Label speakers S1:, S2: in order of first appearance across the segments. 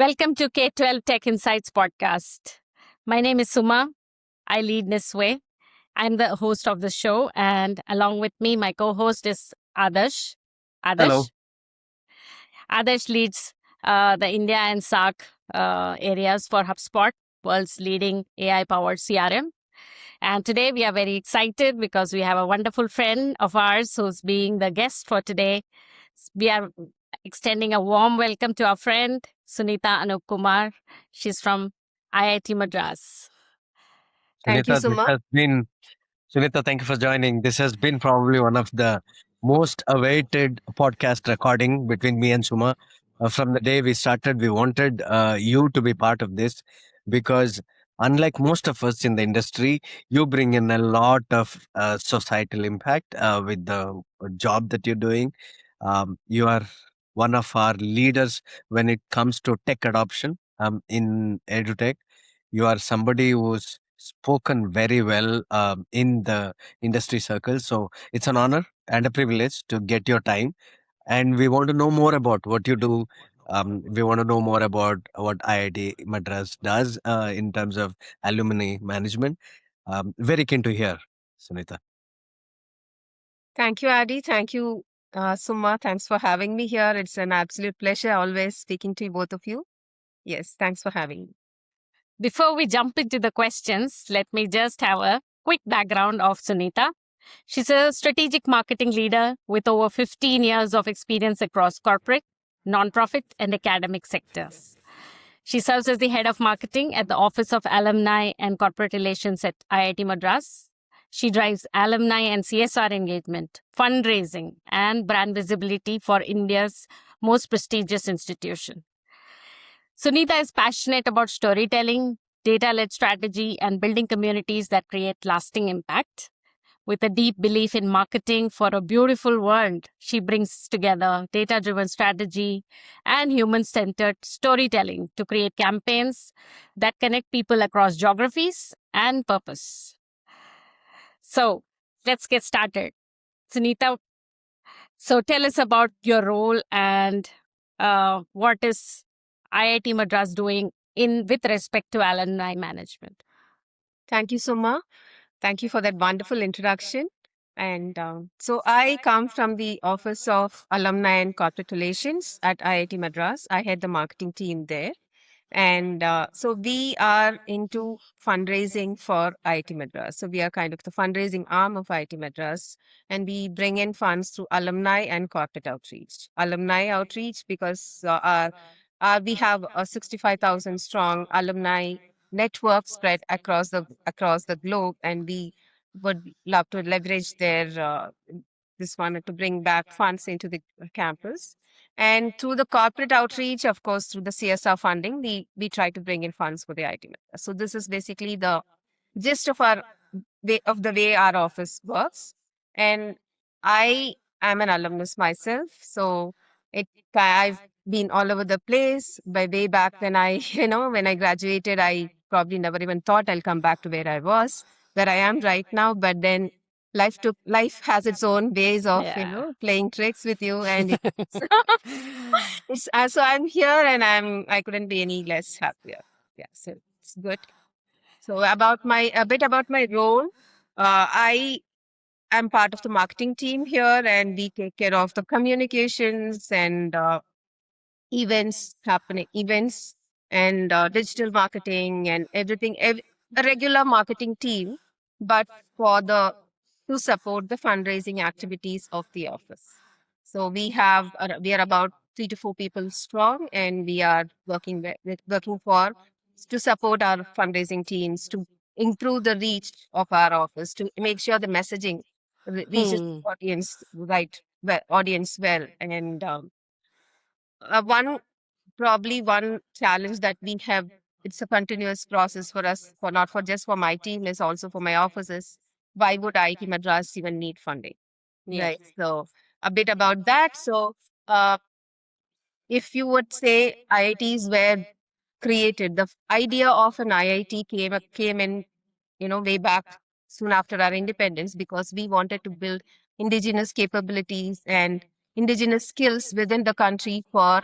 S1: Welcome to K-12 Tech Insights podcast. My name is Suma. I lead Niswey. I'm the host of the show, and along with me, my co-host is Adarsh.
S2: Hello.
S1: Adarsh. Adarsh leads the India and SAARC areas for HubSpot, world's leading AI-powered CRM. And today we are very excited because we have a wonderful friend of ours who's being the guest for today. We are extending a warm welcome to our friend, Sunitha Anupkumar. She's from IIT Madras.
S3: Thank you,
S2: Sunitha,
S3: Suma.
S2: Sunitha, thank you for joining. This has been probably one of the most awaited podcast recording between me and Suma. From the day we started, we wanted you to be part of this because, unlike most of us in the industry, you bring in a lot of societal impact with the job that you're doing. You are one of our leaders when it comes to tech adoption in edutech. You are somebody who's spoken very well in the industry circle. So it's an honor and a privilege to get your time. And we want to know more about what you do. We want to know more about what IIT Madras does in terms of alumni management. Very keen to hear, Sunitha.
S3: Thank you, Adi. Thank you, Suma. Thanks for having me here. It's an absolute pleasure always speaking to both of you. Yes, thanks for having me.
S1: Before we jump into the questions, let me just have a quick background of Sunitha. She's a strategic marketing leader with over 15 years of experience across corporate, nonprofit, and academic sectors. She serves as the head of marketing at the Office of Alumni and Corporate Relations at IIT Madras. She drives alumni and CSR engagement, fundraising, and brand visibility for India's most prestigious institution. Sunitha is passionate about storytelling, data-led strategy, and building communities that create lasting impact. With a deep belief in marketing for a beautiful world, she brings together data-driven strategy and human-centered storytelling to create campaigns that connect people across geographies and purpose. So let's get started. Sunitha, so tell us about your role and what is IIT Madras doing with respect to alumni management.
S3: Thank you, Suma. Thank you for that wonderful introduction. And so I come from the Office of Alumni and Corporate Relations at IIT Madras. I head the marketing team there. And so we are into fundraising for IIT Madras. So we are kind of the fundraising arm of IIT Madras, and we bring in funds through alumni and corporate outreach. Alumni outreach because we have a 65,000 strong alumni network spread across the globe, and we would love to leverage their this one to bring back funds into the campus. And through the corporate outreach, of course, through the CSR funding, we try to bring in funds for the IT. So this is basically the gist of the way our office works. And I am an alumnus myself, so I've been all over the place. By way back when I when I graduated, I probably never even thought I'll come back to where I am right now. But then life has its own ways of playing tricks with you, and so I'm here, and I couldn't be any less happier. Yeah, so it's good. So a bit about my role. I am part of the marketing team here, and we take care of the communications and events and digital marketing and everything. A regular marketing team, but to support the fundraising activities of the office. So we are about 3 to 4 people strong, and we are working for to support our fundraising teams to improve the reach of our office, to make sure the messaging reaches the audience well. And one challenge that we have, it's a continuous process for us, for not for just for my team, is also for my offices. Why would IIT Madras even need funding? Right. So a bit about that. So if you would say IITs were created, the idea of an IIT came in, way back soon after our independence, because we wanted to build indigenous capabilities and indigenous skills within the country for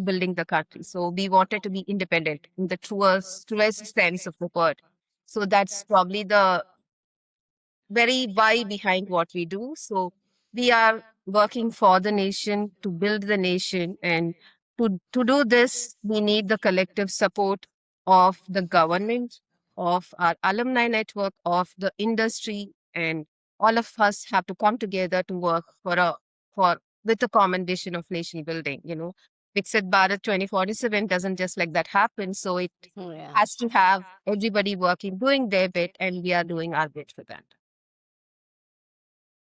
S3: building the country. So we wanted to be independent in the truest sense of the word. So that's probably the very why behind what we do. So we are working for the nation to build the nation, and to do this, we need the collective support of the government, of our alumni network, of the industry, and all of us have to come together to work for with a common vision of nation building. Viksit Bharat 2047 doesn't just like that happen. So it
S1: Yeah.
S3: has to have everybody working, doing their bit, and we are doing our bit for that.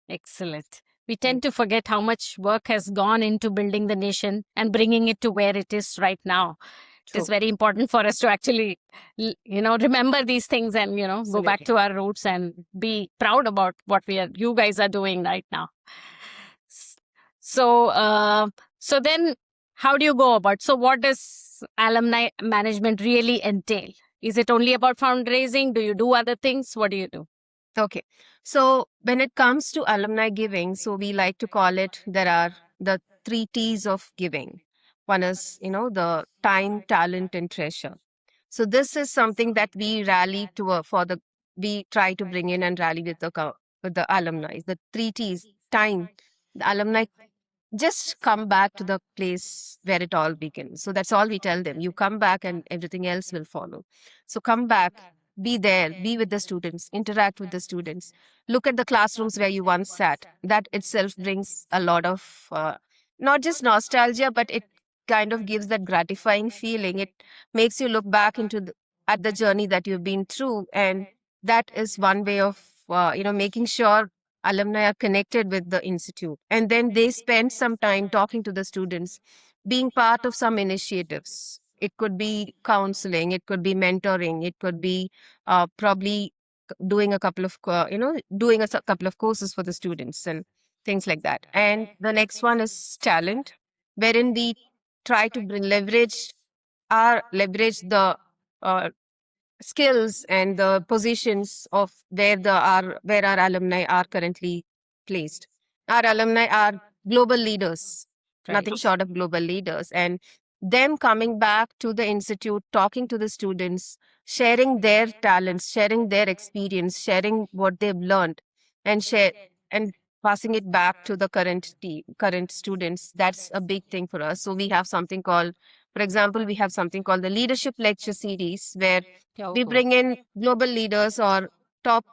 S1: Excellent. We tend to forget how much work has gone into building the nation and bringing it to where it is right now. It is
S3: True.
S1: very important for us to actually, remember these things and, go back
S3: Absolutely.
S1: to our roots and be proud about what you guys are doing right now. S- So, so then how do you go about? So what does alumni management really entail? Is it only about fundraising? Do you do other things? What do you do?
S3: Okay. So when it comes to alumni giving, so we like to call it, there are the three T's of giving. One is, the time, talent, and treasure. So this is something that we rally to we try to bring in and rally with with the alumni. The three T's: time. The alumni just come back to the place where it all begins. So that's all we tell them. You come back and everything else will follow. So come back, be there, be with the students, interact with the students, look at the classrooms where you once sat. That itself brings a lot of not just nostalgia, but it kind of gives that gratifying feeling. It makes you look back at the journey that you've been through, and that is one way of making sure alumni are connected with the institute, and then they spend some time talking to the students, being part of some initiatives. It could be counseling, it could be mentoring, it could be probably doing a couple of couple of courses for the students and things like that. And the next one is talent, wherein we try to leverage the uh, skills and the positions of where our alumni are currently placed. Our alumni are global leaders,
S1: Right.
S3: nothing short of global leaders, and them coming back to the institute, talking to the students, sharing their talents, sharing their experience, sharing what they've learned, and share and passing it back to the current students. That's a big thing for us. So we have something called, for example, we have something called the leadership lecture series, where we
S1: Oh,
S3: bring in global leaders or top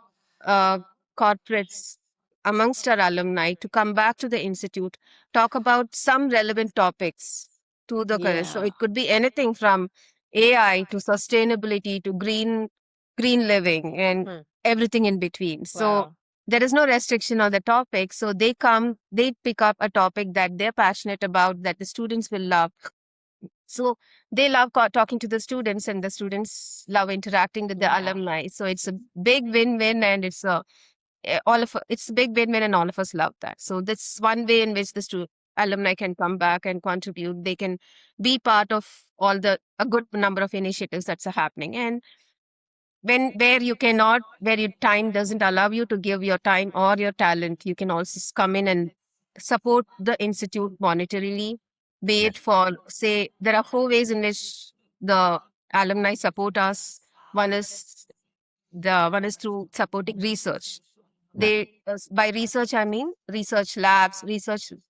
S3: uh, corporates amongst our alumni to come back to the institute, talk about some relevant topics to the current. So
S1: yeah.
S3: it could be anything from AI to sustainability to green living and
S1: Hmm.
S3: everything in between. So
S1: Wow.
S3: there is no restriction on the topic. So they pick up a topic that they're passionate about, that the students will love. So they love talking to the students, and the students love interacting with the
S1: Yeah.
S3: alumni. So it's a big win-win, and it's a big win-win, and all of us love that. So that's one way in which the alumni can come back and contribute. They can be part of a good number of initiatives that's happening. And where you cannot, where your time doesn't allow you to give your time or your talent, you can also come in and support the institute monetarily, be
S2: Yeah.
S3: it for, say, there are four ways in which the alumni support us. One is through supporting research.
S2: Yeah.
S3: By research, I mean research labs,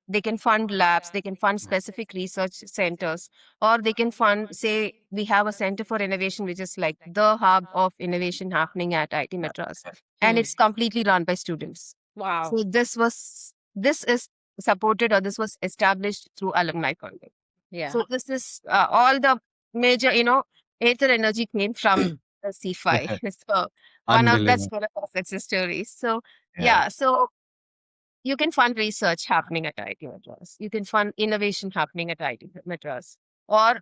S3: they can fund labs, they can fund specific research centers, or they can fund, say, we have a center for innovation, which is like the hub of innovation happening at IIT Madras. And
S1: Hmm.
S3: it's completely run by students.
S1: Wow.
S3: So this is supported, or this was established through alumni funding.
S1: Yeah.
S3: So this is all the major, Aether Energy came from the C5. So that's
S2: Unbelievable.
S3: one of our success stories. So
S2: Yeah.
S3: yeah, so you can fund research happening at IIT Madras. You can fund innovation happening at IIT Madras. Or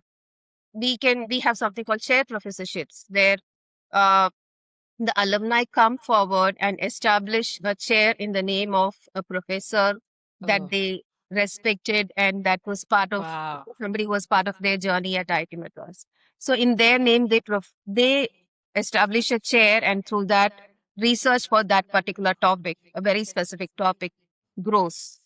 S3: we have something called chair professorships, where uh, the alumni come forward and establish a chair in the name of a professor that
S1: Oh,
S3: they respected, and that was
S1: wow.
S3: somebody who was part of their journey at IIT Madras. So in their name, they establish a chair, and through that, research for that particular topic, a very specific topic, grows.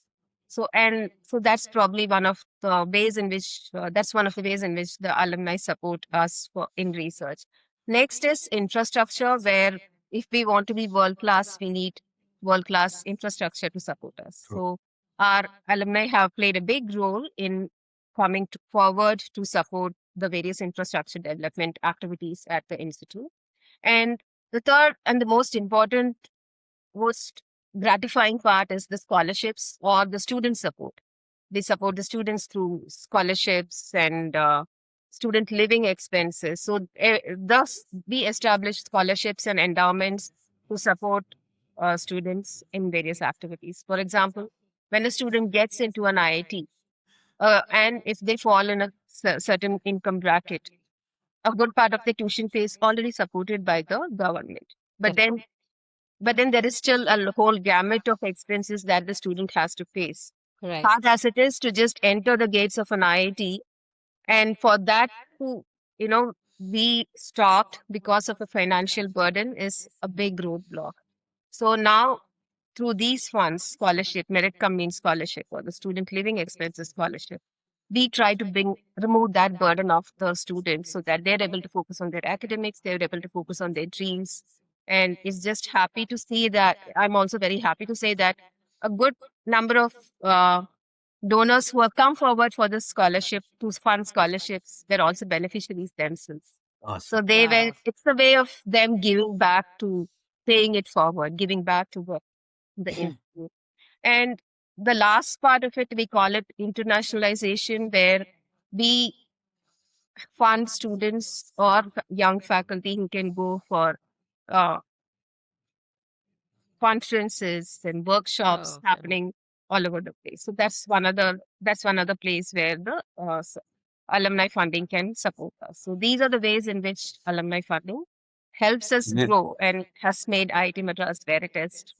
S3: So that's probably one of the ways in which that's one of the ways in which the alumni support us for in research. Next is infrastructure, where if we want to be world class, we need world class infrastructure to support us.
S2: True.
S3: So our alumni have played a big role in coming forward to support the various infrastructure development activities at the institute. And the third and the most important, most gratifying part is the scholarships or the student support. They support the students through scholarships and student living expenses. So, thus, we establish scholarships and endowments to support students in various activities. For example, when a student gets into an IIT, and if they fall in a certain income bracket, a good part of the tuition fee is already supported by the government. But
S1: Correct.
S3: then there is still a whole gamut of expenses that the student has to face.
S1: Right.
S3: Hard as it is to just enter the gates of an IIT, and for that to, be stopped because of a financial burden is a big roadblock. So now, through these funds, scholarship, merit cum means scholarship, or the student living expenses scholarship, we try to remove that burden of the students so that they're able to focus on their academics, they're able to focus on their dreams. And it's just happy to see that. I'm also very happy to say that a good number of donors who have come forward for this scholarship to fund scholarships, they're also beneficiaries themselves. So
S2: Awesome.
S3: it's a way of them giving back to paying it forward, giving back to the institute. And the last part of it, we call it internationalization, where we fund students or young faculty who can go for uh, conferences and workshops
S1: Okay.
S3: happening all over the place. So that's one other place where the alumni funding can support us. So these are the ways in which alumni funding helps us
S2: Ye-
S3: grow and has made IIT Madras where it is.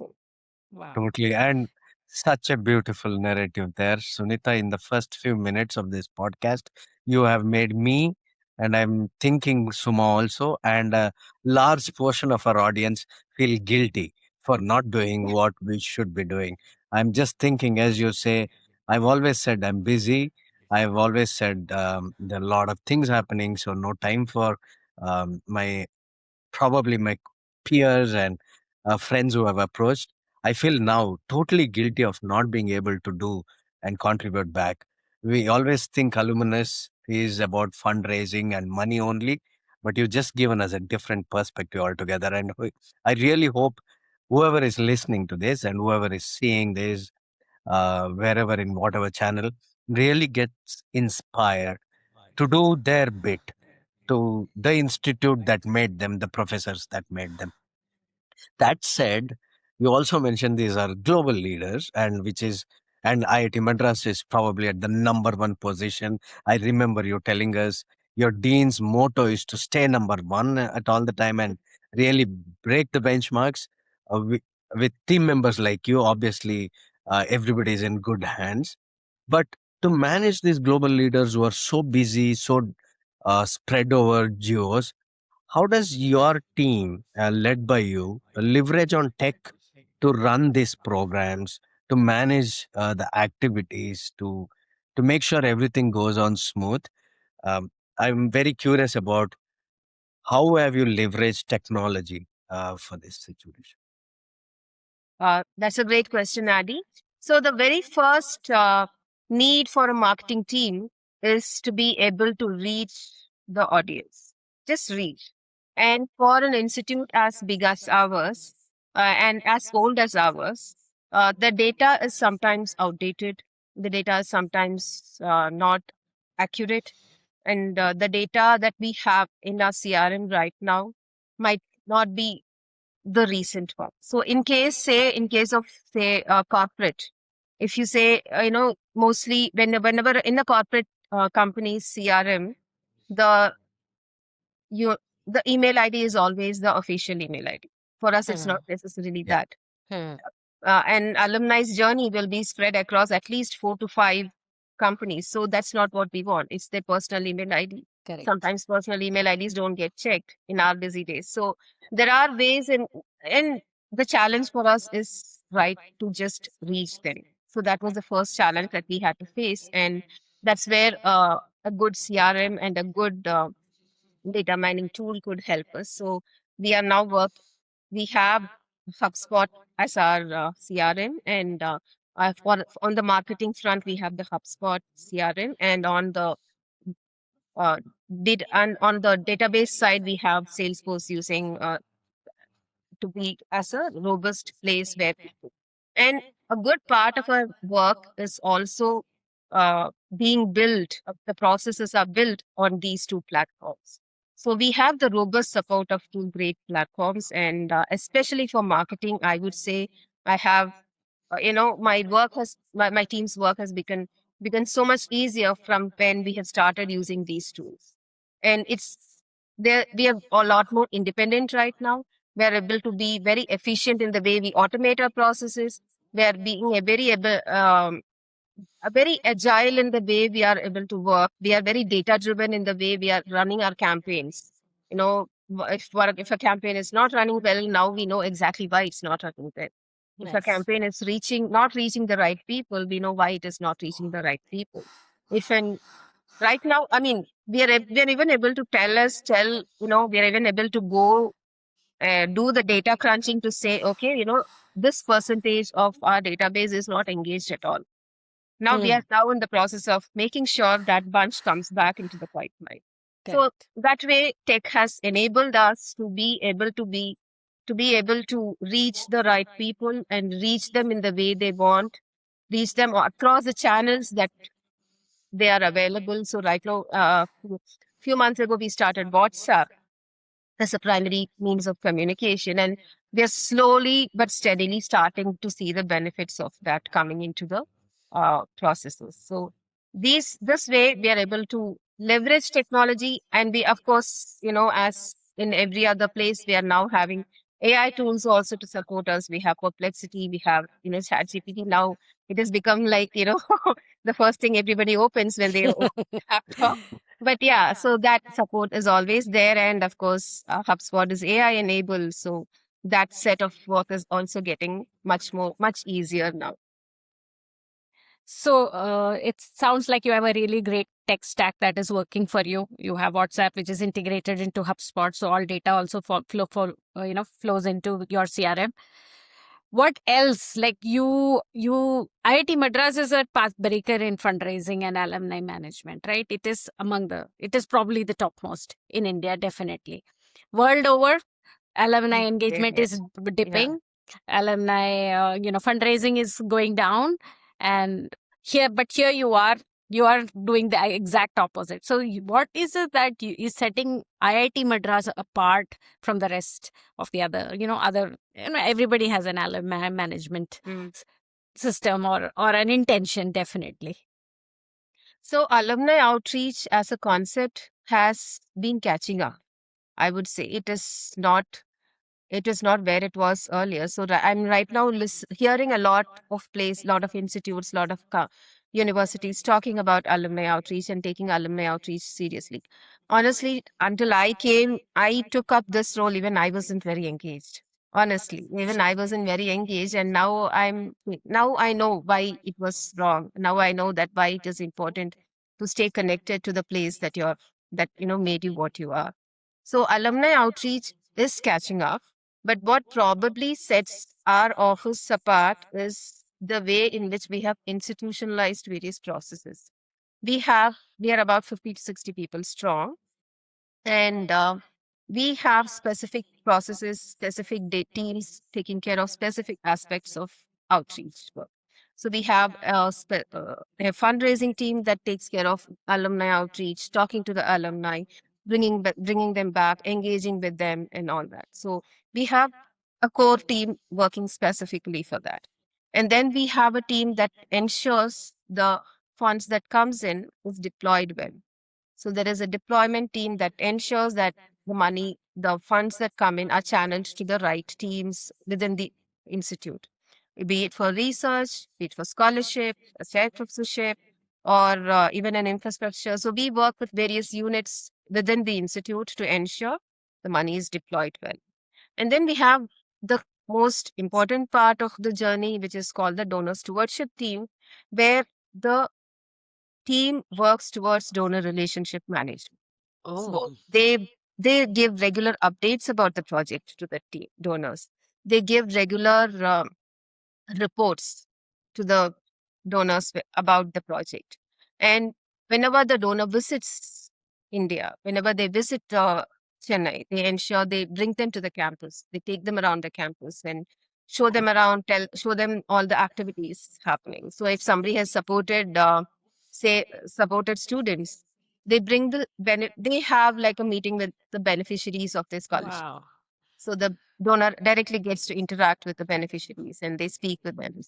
S1: Wow.
S2: Totally. And such a beautiful narrative there. Sunita, in the first few minutes of this podcast, you have made me, and I'm thinking Suma also, and a large portion of our audience feel guilty for not doing what we should be doing. I'm just thinking, as you say, I've always said I'm busy. I've always said there are a lot of things happening, so no time for my probably my peers and friends who have approached. I feel now totally guilty of not being able to do and contribute back. We always think alumnus is about fundraising and money only, but you've just given us a different perspective altogether. And I really hope whoever is listening to this and whoever is seeing this, wherever in whatever channel, really gets inspired to do their bit to the institute that made them, the professors that made them. That said, you also mentioned these are global leaders, and which is and IIT Madras is probably at the number one position. I remember you telling us your dean's motto is to stay number one at all the time and really break the benchmarks. With team members like you, obviously, everybody is in good hands. But to manage these global leaders who are so busy, so spread over geos, how does your team, led by you, leverage on tech to run these programs, to manage the activities, to make sure everything goes on smooth? Um, I'm very curious about how have you leveraged technology for this situation?
S3: That's a great question, Adi. So, the very first need for a marketing team is to be able to reach the audience, just reach. And for an institute as big as ours and as old as ours, the data is sometimes outdated, the data is sometimes not accurate, and the data that we have in our CRM right now might not be the recent one. So in case of say corporate, if you say mostly whenever in a corporate company's CRM, the you the email ID is always the official email ID. For us, it's not necessarily
S2: Yeah.
S3: that. And alumni's journey will be spread across at least 4 to 5 companies. So that's not what we want. It's their personal email ID.
S1: Correct.
S3: Sometimes personal email IDs don't get checked in our busy days. So there are ways and the challenge for us is right to just reach them. So that was the first challenge that we had to face. And that's where a good CRM and a good data mining tool could help us. So we are now we have HubSpot as our CRM, and on the marketing front, we have the HubSpot CRM, and uh, on the database side, we have Salesforce using to be as a robust place where people. And a good part of our work is also being built, the processes are built on these two platforms. So we have the robust support of two great platforms. And especially for marketing, I would say I have, my team's work has become so much easier from when we have started using these tools. And we are a lot more independent right now. We are able to be very efficient in the way we automate our processes. We are being a very agile in the way we are able to work. We are very data driven in the way we are running our campaigns. If a campaign is not running well, now we know exactly why it's not running well. If a
S1: Nice.
S3: campaign is not reaching the right people, we know why it is not reaching the right people. If an Right now, I mean, we are even able to we are even able to go do the data crunching to say, okay, this percentage of our database is not engaged at all. Now we
S1: Hmm.
S3: are now in the process of making sure that bunch comes back into the pipeline. So
S1: Correct.
S3: that way, tech has enabled us to be able to reach the right people and reach them in the way they want, reach them across the channels that they are available. So right now, few months ago, we started WhatsApp as a primary means of communication. And we're slowly but steadily starting to see the benefits of that coming into the processes. So this way we are able to leverage technology, and we, of course, as in every other place, we are now having AI tools also to support us. We have Perplexity, we have ChatGPT. Now it has become like the first thing everybody opens when they open the laptop. But yeah, so that support is always there. And of course, HubSpot is AI enabled. So that set of work is also getting much easier now.
S1: So it sounds like you have a really great tech stack that is working for you. You have WhatsApp, which is integrated into HubSpot, so all data also flows into your CRM. What else? Like IIT Madras is a pathbreaker in fundraising and alumni management, right? It is probably the topmost in India, definitely. World over, alumni engagement
S3: Yeah.
S1: is
S3: Yeah.
S1: dipping. Alumni, fundraising is going down, and here you are doing the exact opposite. So what is it that is setting IIT Madras apart from the rest of the everybody has an alumni management
S3: Mm.
S1: system or an intention, definitely.
S3: So alumni outreach as a concept has been catching up. I would say it is not where it was earlier. So I'm right now hearing a lot of institutes, lot of universities talking about alumni outreach and taking alumni outreach seriously. Honestly, until I came, I took up this role. Even I wasn't very engaged. Honestly, even I wasn't very engaged, and now I know why it was wrong. Now I know that why it is important to stay connected to the place that made you what you are. So alumni outreach is catching up. But what probably sets our office apart is the way in which we have institutionalized various processes. We are about 50 to 60 people strong, and we have specific processes, specific teams taking care of specific aspects of outreach work. So we have a fundraising team that takes care of alumni outreach, talking to the alumni, bringing them back, engaging with them, and all that. So we have a core team working specifically for that. And then we have a team that ensures the funds that comes in is deployed well. So there is a deployment team that ensures that the funds that come in are channeled to the right teams within the institute, be it for research, be it for scholarship, a shared professorship, or even an infrastructure. So we work with various units within the institute to ensure the money is deployed well. And then we have the most important part of the journey, which is called the donor stewardship team, where the team works towards donor relationship management. So
S1: Oh,
S3: they give regular updates about the project to the team donors. They give regular reports to the donors about the project. And whenever the donor visits India, whenever they visit Chennai, they ensure they bring them to the campus. They take them around the campus and show them around, show them all the activities happening. So if somebody has supported, say, supported students, they bring they have like a meeting with the beneficiaries of their scholarship.
S1: wow.
S3: So the donor directly gets to interact with the beneficiaries and they speak with them.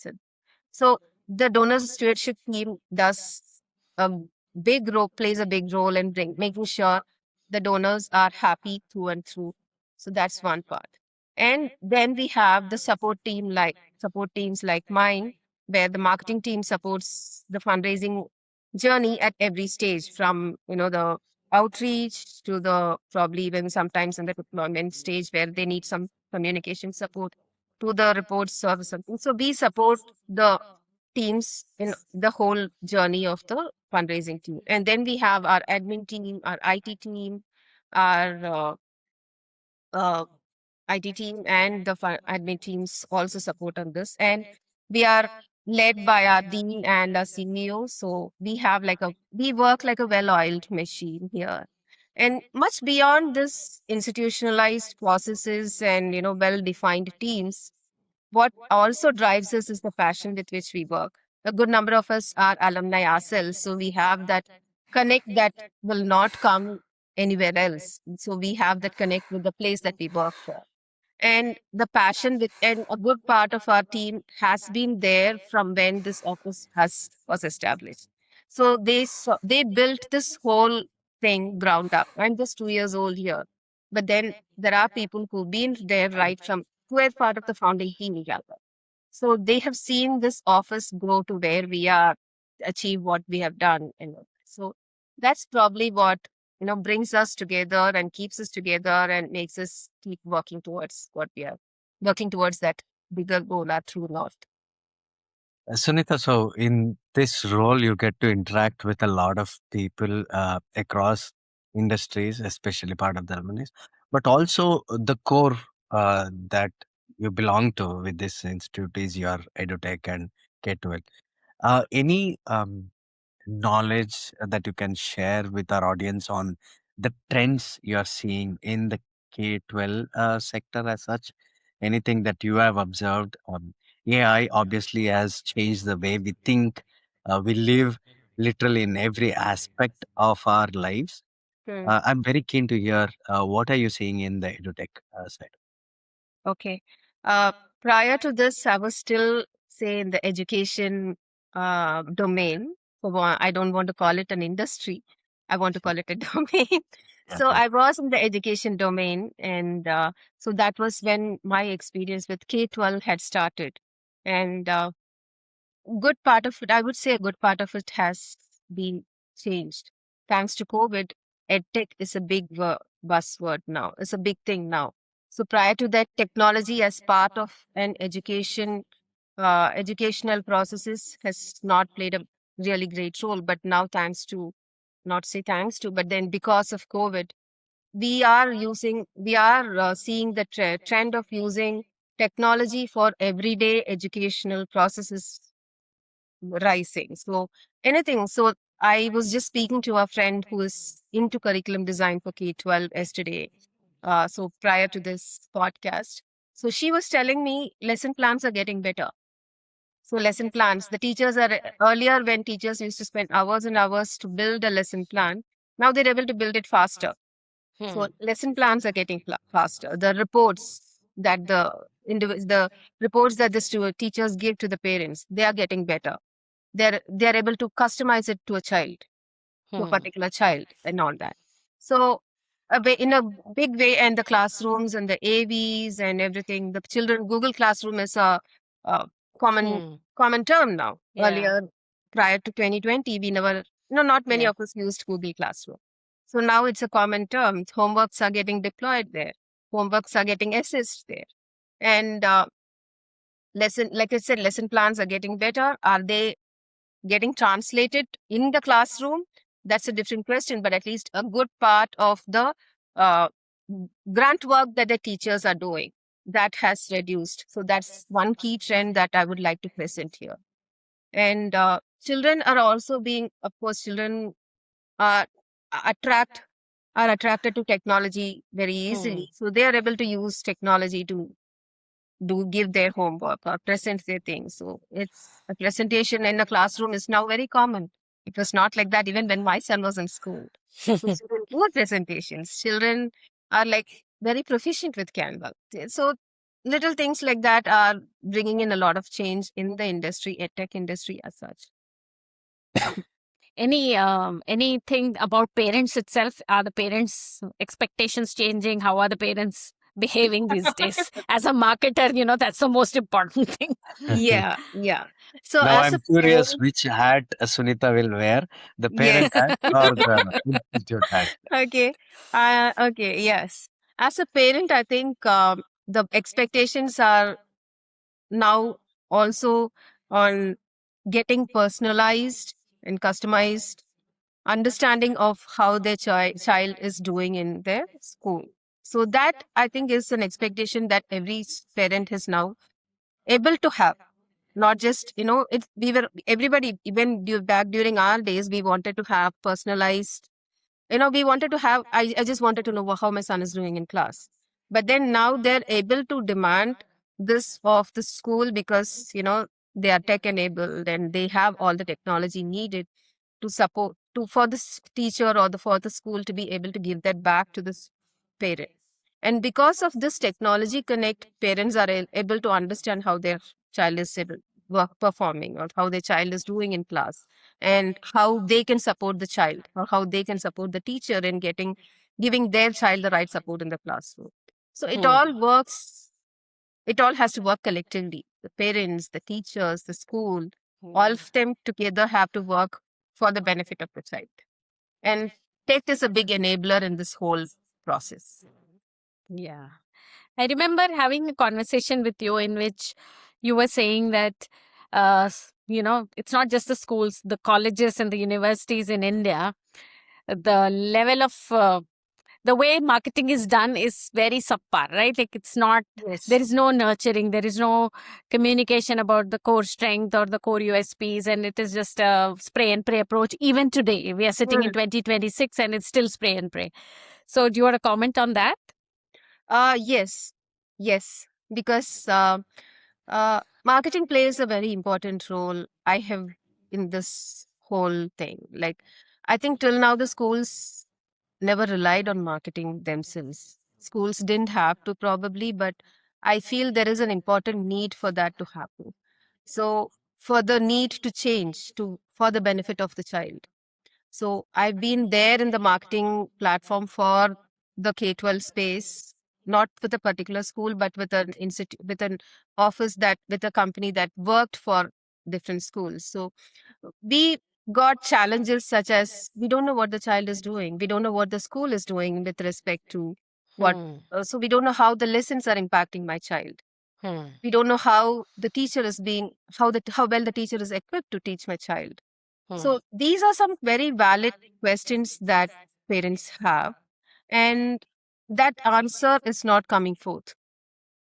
S3: So the donors stewardship team does a plays a big role in making sure the donors are happy through and through. So that's one part. And then we have the support teams like mine, where the marketing team supports the fundraising journey at every stage, from the outreach to the probably even sometimes in the deployment stage where they need some communication support, to the report service something. So we support the teams in the whole journey of the fundraising team. And then we have our admin team, our IT team, our uh, IT team, and the admin teams also support on this. And we are led by our dean and our CEO. So we work like a well-oiled machine here. And much beyond this institutionalized processes and well-defined teams, what also drives us is the passion with which we work. A good number of us are alumni ourselves, so we have that connect that will not come anywhere else. So we have that connect with the place that we work for. And the passion with and a good part of our team has been there from when this office has was established. So they built this whole thing ground up. I'm just 2 years old here, but then there are people who've been there right from who are part of the founding team rather. So they have seen this office grow to where we are, achieve what we have done. And so that's probably what brings us together and keeps us together and makes us keep working towards what we are working towards, that bigger goal, our true north.
S2: Sunitha, so in this role, you get to interact with a lot of people across industries, especially part of the alumni, but also the core that you belong to with this institute is your edutech and K12. Any knowledge that you can share with our audience on the trends you are seeing in the K-12 sector as such? Anything that you have observed? AI obviously has changed the way we think, we live literally in every aspect of our lives.
S3: Hmm.
S2: I'm very keen to hear what are you seeing in the edutech side?
S3: Okay. Uh, Prior to this, I was still, say, in the education domain. I don't want to call it an industry. I want to call it a domain. So
S2: Okay.
S3: I was in the education domain, and so that was when my experience with K-12 had started. And good part of it, I would say a good part of it has been changed. Thanks to COVID, EdTech is a big buzzword now. It's a big thing now. So prior to that, technology as part of an educational processes has not played a really great role. But now, not say thanks to, but then because of COVID, we are seeing the trend of using technology for everyday educational processes rising. So anything. So I was just speaking to a friend who is into curriculum design for K-12 yesterday. So prior to this podcast, so she was telling me lesson plans are getting better. So lesson plans, the teachers are earlier when teachers used to spend hours and hours to build a lesson plan. Now they're able to build it faster. So
S1: Hmm.
S3: lesson plans are getting faster. The reports that the reports that the teachers give to the parents, they are getting better. They're able to customize it to a child, to a
S1: Hmm.
S3: particular child, and all that. So in a big way, and the classrooms and the AVs and everything, the children Google Classroom is a common
S1: Hmm.
S3: common term now.
S1: Yeah.
S3: Earlier, prior to 2020, we never, not many
S1: Yeah.
S3: of us used Google Classroom. So now it's a common term. Homeworks are getting deployed there. Homeworks are getting assessed there. And like I said, lesson plans are getting better. Are they getting translated in the classroom? That's a different question, but at least a good part of the uh, grant work that the teachers are doing, that has reduced. So that's one key trend that I would like to present here. And children are also being, of course, children are attract are attracted to technology very easily. So they are able to use technology to do give their homework or present their things. So it's a presentation in the classroom is now very common. It was not like that even when my son was in school. So children do presentations. Children are like very proficient with Canva. So little things like that are bringing in a lot of change in the industry, tech industry as such.
S1: Anything about parents itself? Are the parents' expectations changing? How are the parents behaving these days? As a marketer, that's the most important thing.
S3: Yeah, yeah. So
S2: Now
S3: as
S2: I'm
S3: a
S2: curious
S3: parent,
S2: which hat Sunitha will wear, the
S3: yeah.
S2: parent hat or the institute hat.
S3: Okay. Okay. Yes. As a parent, I think the expectations are now also on getting personalized and customized understanding of how their child is doing in their school. So that I think is an expectation that every parent is now able to have. Not just, we were everybody, even back during our days, we wanted to have personalized, we wanted to have, I just wanted to know how my son is doing in class. But then now they're able to demand this of the school because, they are tech enabled and they have all the technology needed to support to for the teacher or for the school to be able to give that back to the parent. And because of this technology connect, parents are able to understand how their child is performing or how their child is doing in class, and how they can support the child or how they can support the teacher in giving their child the right support in the classroom. So it all has to work collectively. The parents, the teachers, the school, all of them together have to work for the benefit of the child. And tech is a big enabler in this whole process.
S1: Yeah. I remember having a conversation with you in which you were saying that, it's not just the schools, the colleges and the universities in India, the level of the way marketing is done is very subpar, right? Like it's not, there
S3: Yes.
S1: is no nurturing, there is no communication about the core strength or the core USPs, and it is just a spray and pray approach. Even today, we are sitting in 2026 and it's still spray and pray. So, do you want to comment on that?
S3: Yes, yes, because marketing plays a very important role. I have in this whole thing. Like, I think till now the schools never relied on marketing themselves. Schools didn't have to probably, but I feel there is an important need for that to happen. So, for the need to change for the benefit of the child. So I've been there in the marketing platform for the K-12 space, not with a particular school, but with an institute, with an office with a company that worked for different schools. So we got challenges such as we don't know what the child is doing. We don't know what the school is doing with respect to what. So we don't know how the lessons are impacting my child. We don't know how the teacher is being, how well the teacher is equipped to teach my child. So these are some very valid questions that parents have, and that answer is not coming forth.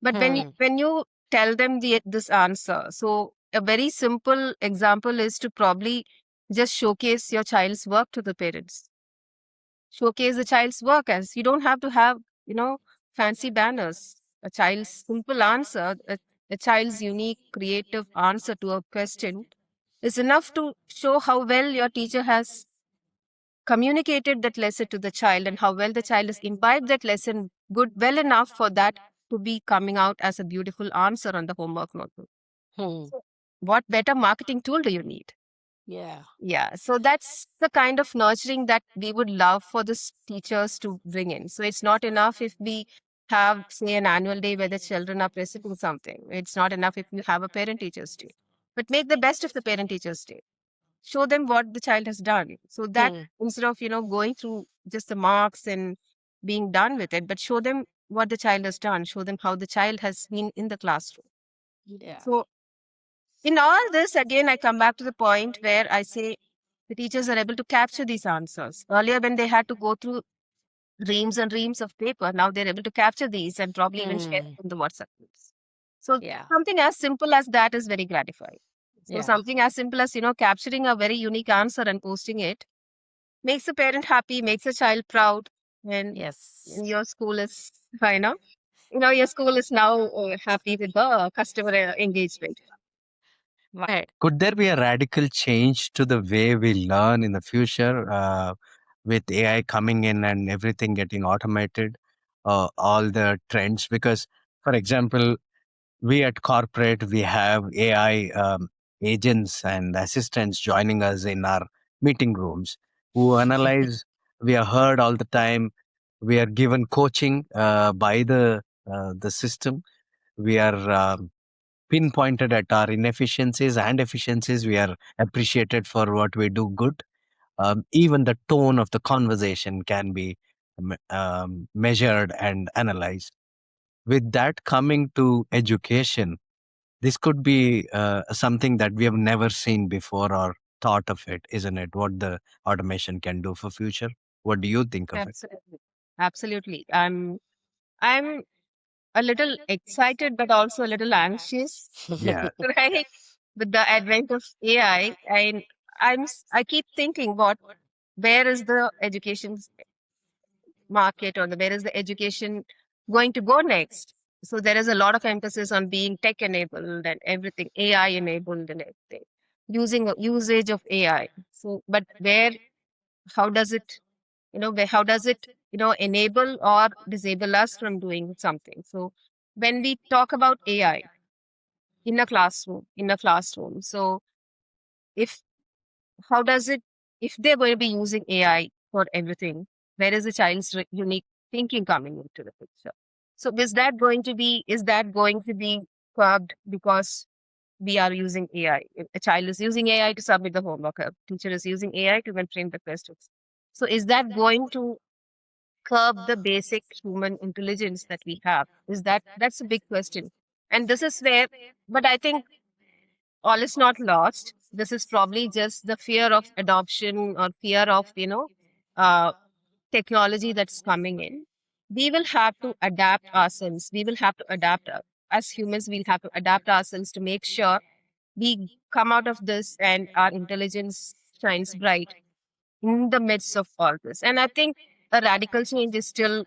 S3: But when you tell them this answer, so a very simple example is to probably just showcase your child's work to the parents. Showcase the child's work, as you don't have to have, fancy banners. A child's simple answer, a child's unique creative answer to a question is enough to show how well your teacher has communicated that lesson to the child and how well the child has imbibed that lesson well enough for that to be coming out as a beautiful answer on the homework notebook. So what better marketing tool do you need?
S1: Yeah.
S3: Yeah, so that's the kind of nurturing that we would love for the teachers to bring in. So it's not enough if we have, say, an annual day where the children are presenting something. It's not enough if you have a parent teachers day. But make the best of the parent teachers day. Show them what the child has done. So that instead of, going through just the marks and being done with it, but show them what the child has done, show them how the child has been in the classroom.
S1: Yeah.
S3: So in all this, again, I come back to the point where I say the teachers are able to capture these answers. Earlier, when they had to go through reams and reams of paper, now they're able to capture these and probably even share it in the WhatsApp groups. So
S1: Yeah.
S3: something as simple as that is very gratifying. So
S1: Yeah.
S3: something as simple as, capturing a very unique answer and posting it makes a parent happy, makes a child proud. And
S1: Yes.
S3: your school is, your school is now happy with the customer engagement.
S1: Right.
S2: Could there be a radical change to the way we learn in the future with AI coming in and everything getting automated, all the trends? Because, for example, we at corporate, we have AI agents and assistants joining us in our meeting rooms who analyze, we are heard all the time. We are given coaching by the system. We are pinpointed at our inefficiencies and efficiencies. We are appreciated for what we do good. Even the tone of the conversation can be measured and analyzed. With that coming to education, this could be something that we have never seen before or thought of it, isn't it? What the automation can do for future. What do you think of it?
S3: Absolutely. Absolutely. I'm a little excited, but also a little anxious,
S2: Yeah,
S3: right? With the advent of AI, and I keep thinking, where is the education market, or where is the education going to go next? So there is a lot of emphasis on being tech enabled and everything, AI enabled and everything, usage of AI. So, but how does it, how does it, enable or disable us from doing something? So when we talk about AI in a classroom, so if how does it, if they're going to be using AI for everything, where is the child's unique thinking coming into the picture? So is that going to be curbed because we are using AI? If a child is using AI to submit the homework, a teacher is using AI to then frame the questions. So is that going to curb the basic human intelligence that we have? That's a big question. And this is where, but I think all is not lost. This is probably just the fear of adoption or fear of, uh, technology that's coming in. We will have to adapt ourselves. We will have to adapt as humans. We'll have to adapt ourselves to make sure we come out of this and our intelligence shines bright in the midst of all this. And I think a radical change is still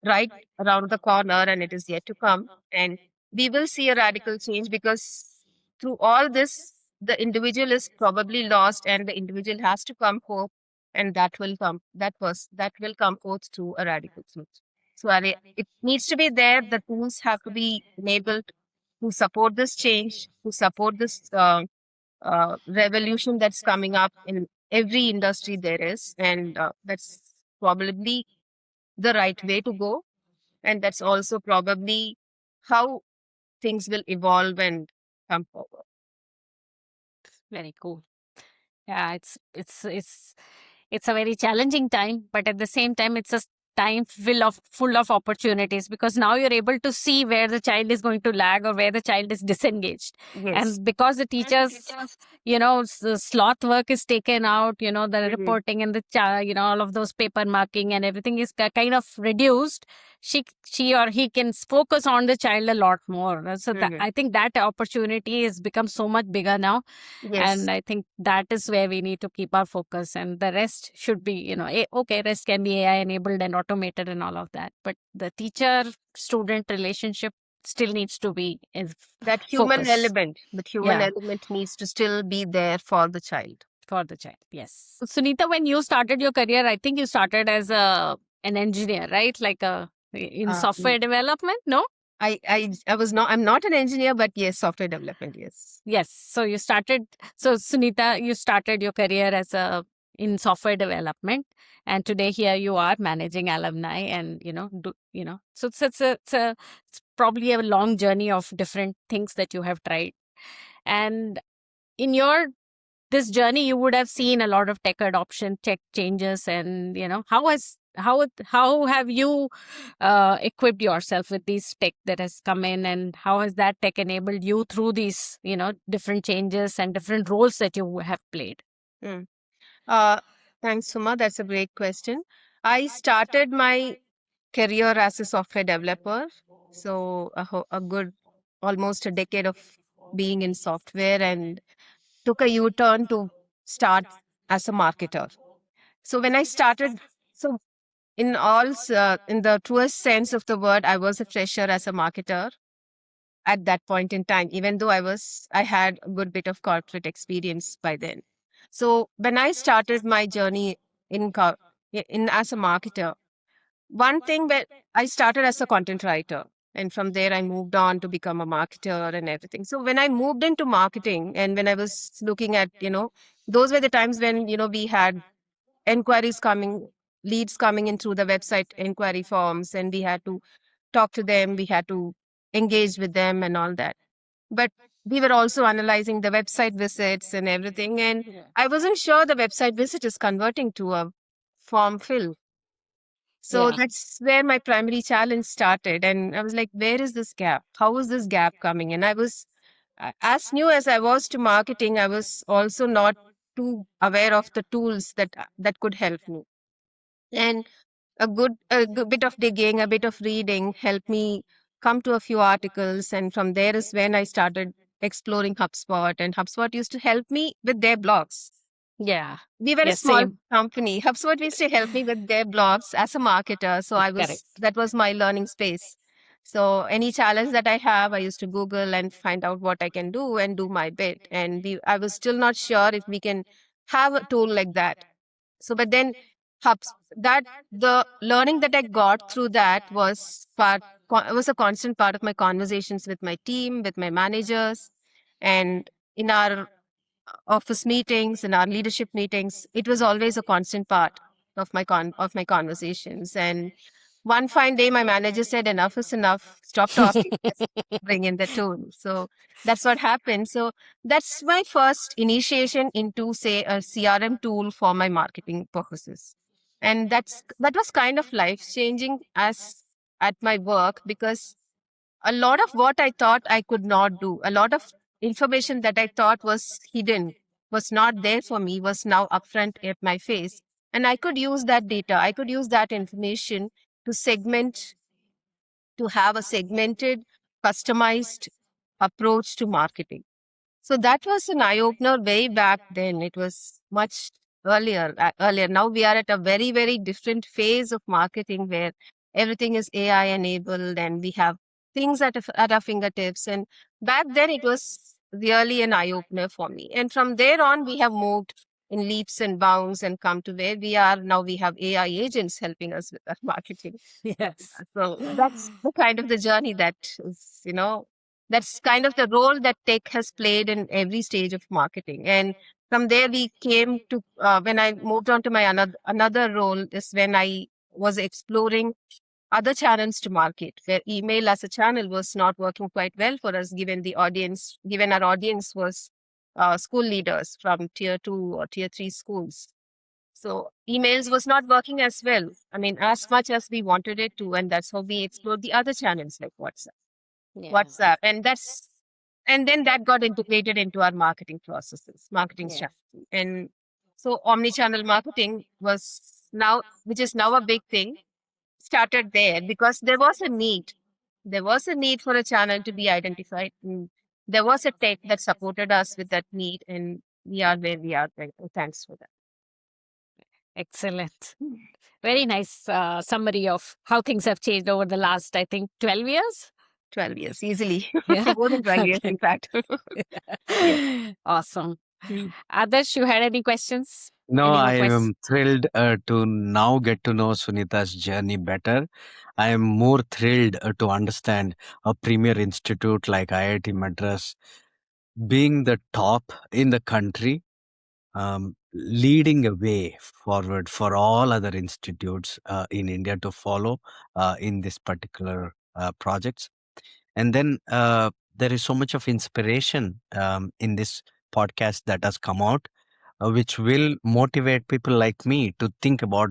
S3: right around the corner and it is yet to come. And we will see a radical change because through all this, the individual is probably lost and the individual has to come hope, and that will come forth through a radical change. So it needs to be there. The tools have to be enabled to support this change, to support this revolution that's coming up in every industry there is. And that's probably the right way to go, and that's also probably how things will evolve and come forward.
S1: Very cool. Yeah, it's a very challenging time, but at the same time, it's a time full of opportunities, because now you're able to see where the child is going to lag or where the child is disengaged.
S3: Yes.
S1: And because the teachers, sloth work is taken out, the reporting and all of those paper marking and everything is kind of reduced. She or he can focus on the child a lot more. So I think that opportunity has become so much bigger now.
S3: Yes.
S1: And I think that is where we need to keep our focus, and the rest should be, okay, rest can be AI enabled and automated and all of that, but the teacher student relationship still needs to be
S3: That human
S1: focus.
S3: element,
S1: Yeah.
S3: needs to still be there for the child.
S1: For the child, yes. Sunita, when you started your career, I think you started as an engineer, right? Like in software development, no?
S3: I'm not an engineer, but yes, software development, yes.
S1: Yes. So Sunita, you started your career as in software development, and today here you are managing alumni, and so it's probably a long journey of different things that you have tried. And in your this journey, you would have seen a lot of tech adoption, tech changes, and how has how have you equipped yourself with these tech that has come in, and how has that tech enabled you through these different changes and different roles that you have played?
S3: Mm. Uh, Thanks, Suma. That's a great question. I started my career as a software developer. So a good almost a decade of being in software, and took a U-turn to start as a marketer. So when I started, so in the truest sense of the word, I was a fresher as a marketer at that point in time, even though I had a good bit of corporate experience by then. So when I started my journey in in as a marketer, one thing that I started as a content writer, and from there I moved on to become a marketer and everything. So when I moved into marketing, and when I was looking at, those were the times when, we had inquiries coming, leads coming in through the website inquiry forms, and we had to talk to them, we had to engage with them and all that. But we were also analyzing the website visits and everything. And I wasn't sure the website visit is converting to a form fill. So
S1: Yeah.
S3: that's where my primary challenge started. And I was like, where is this gap? How is this gap coming? And as new as I was to marketing, I was also not too aware of the tools that could help me. And a good bit of digging, a bit of reading helped me come to a few articles. And from there is when I started exploring HubSpot. And HubSpot used to help me with their blogs.
S1: Yeah.
S3: We were a
S1: Yeah,
S3: small
S1: same.
S3: company. HubSpot used to help me with their blogs as a marketer. So
S1: Correct.
S3: that was my learning space. So any challenge that I have, I used to Google and find out what I can do and do my bit. And I was still not sure if we can have a tool like that. So, but then Hubs that the learning that I got through that was a constant part of my conversations with my team, with my managers, and in our office meetings, in our leadership meetings. It was always a constant part of my conversations. And one fine day, my manager said, "Enough is enough. Stop talking. Let's bring in the tool." So that's what happened. So that's my first initiation into, say, a CRM tool for my marketing purposes. And that was kind of life changing as at my work, because a lot of what I thought I could not do, a lot of information that I thought was hidden, was not there for me, was now upfront at my face. And I could use that data, I could use that information to to have a segmented, customized approach to marketing. So that was an eye opener way back then. It was much earlier. Now we are at a very, very different phase of marketing where everything is AI enabled and we have things at our fingertips. And back then it was really an eye opener for me. And from there on, we have moved in leaps and bounds and come to where we are now. We have AI agents helping us with our marketing.
S1: Yes.
S3: So that's the kind of the journey that is, that's kind of the role that tech has played in every stage of marketing. And from there, we came to when I moved on to my another role is when I was exploring other channels to market, where email as a channel was not working quite well for us, given our audience was school leaders from tier 2 or tier 3 schools. So emails was not working as well. I mean, as much as we wanted it to, and that's how we explored the other channels like
S1: Yeah.
S3: WhatsApp, and then that got integrated into our marketing processes, marketing
S1: Yeah.
S3: strategy, and so omni-channel marketing which is now a big thing, started there because there was a need. There was a need for a channel to be identified. And there was a tech that supported us with that need, and we are where we are. Thanks for that.
S1: Excellent. Very nice summary of how things have changed over the last, I think, 12 years.
S3: 12 years, easily.
S1: Yeah.
S3: More than 12 years,
S1: Okay.
S3: in fact. Yeah.
S1: Awesome.
S3: Mm.
S1: Adarsh, you had any questions?
S2: No,
S1: Any more
S2: I
S1: questions?
S2: am thrilled to now get to know Sunitha's journey better. I am more thrilled to understand a premier institute like IIT Madras being the top in the country, leading a way forward for all other institutes in India to follow in this particular projects. And then there is so much of inspiration in this podcast that has come out, which will motivate people like me to think about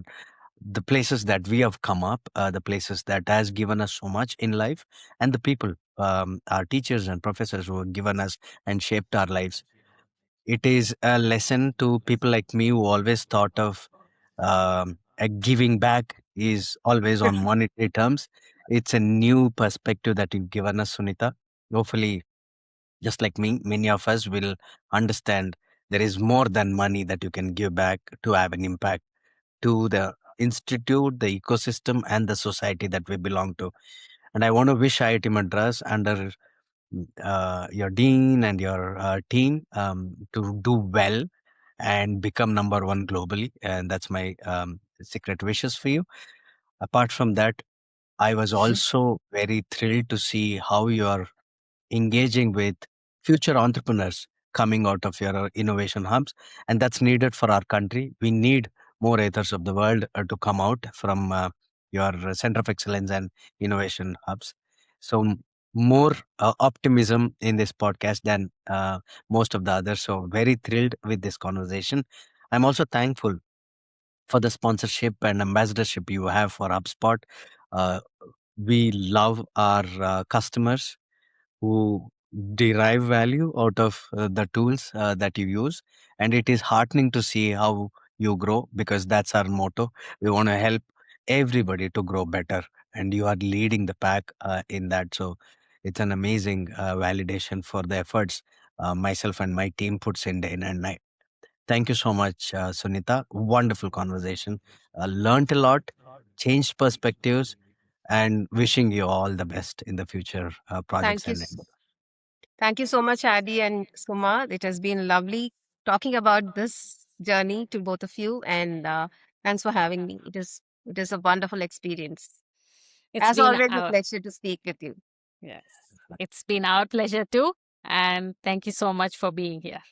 S2: the places that we have come up, the places that has given us so much in life, and the people, our teachers and professors who have given us and shaped our lives. It is a lesson to people like me who always thought of a giving back is always on monetary terms. It's a new perspective that you've given us, Sunita. Hopefully, just like me, many of us will understand there is more than money that you can give back to have an impact to the institute, the ecosystem, and the society that we belong to. And I want to wish IIT Madras under your dean and your team to do well and become number one globally. And that's my secret wishes for you. Apart from that, I was also very thrilled to see how you are engaging with future entrepreneurs coming out of your innovation hubs, and that's needed for our country. We need more authors of the world to come out from your center of excellence and innovation hubs. So more optimism in this podcast than most of the others. So very thrilled with this conversation. I'm also thankful for the sponsorship and ambassadorship you have for HubSpot. uh, we love our customers who derive value out of the tools that you use. And it is heartening to see how you grow, because that's our motto. We want to help everybody to grow better. And you are leading the pack in that. So it's an amazing validation for the efforts myself and my team puts in day and night. Thank you so much, Sunita. Wonderful conversation. Learned a lot, changed perspectives, and wishing you all the best in the future projects
S3: Thank you.
S2: and
S3: Thank you so much, Adi and Suma. It has been lovely talking about this journey to both of you, and thanks for having me. It is a wonderful experience.
S1: It's
S3: As
S1: been
S3: always, a
S1: our
S3: pleasure to speak with you.
S1: yes, it's been our pleasure too, and thank you so much for being here.